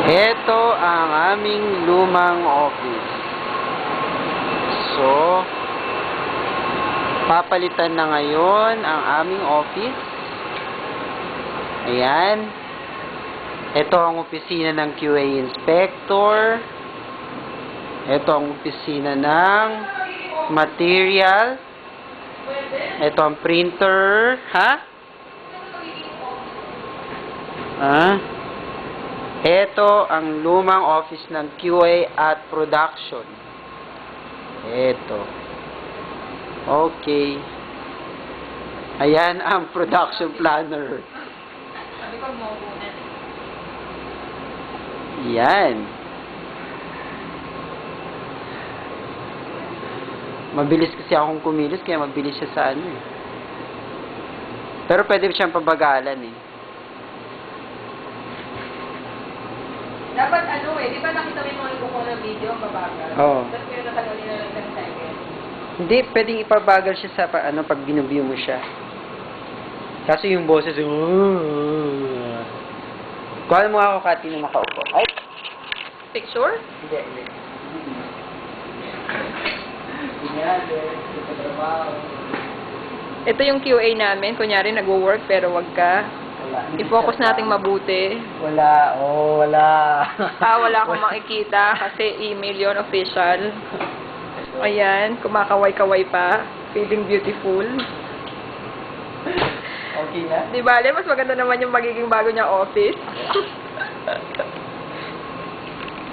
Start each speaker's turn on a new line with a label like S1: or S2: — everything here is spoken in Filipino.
S1: Ito ang aming lumang office. So, papalitan na ngayon ang aming office. Ayan. Ito ang opisina ng QA Inspector. Ito ang opisina ng material. Ito ang printer. Ha? Ito ang lumang office ng QA at production. Ito. Okay. Ayan ang production planner. Yan. Mabilis kasi akong kumilos, kaya mabilis siya sa ano eh. Pero pwede siyang pabagalan eh.
S2: Dapat ano eh, di ba nakita mo yung mga ibuko ng video, mabagal?
S1: Oo.
S2: Tapos kaya natanggalin na lang ng second.
S1: Hindi, pwedeng ipabagal siya sa ano, pag binubio mo siya. Kaso yung boses, kuha mo ako, Kati, na makaupo. Ay!
S2: Picture?
S1: Hindi, hindi.
S2: Ito yung QA namin. Kunyari, nagwo-work pero wag ka. I-focus nating mabuti.
S1: Wala. Oh, wala.
S2: Wala akong makikita kasi email yon official. Ayan, kumakaway-kaway pa. Feeling beautiful.
S1: Okay na?
S2: Di bale, mas maganda naman yung magiging bago niya office.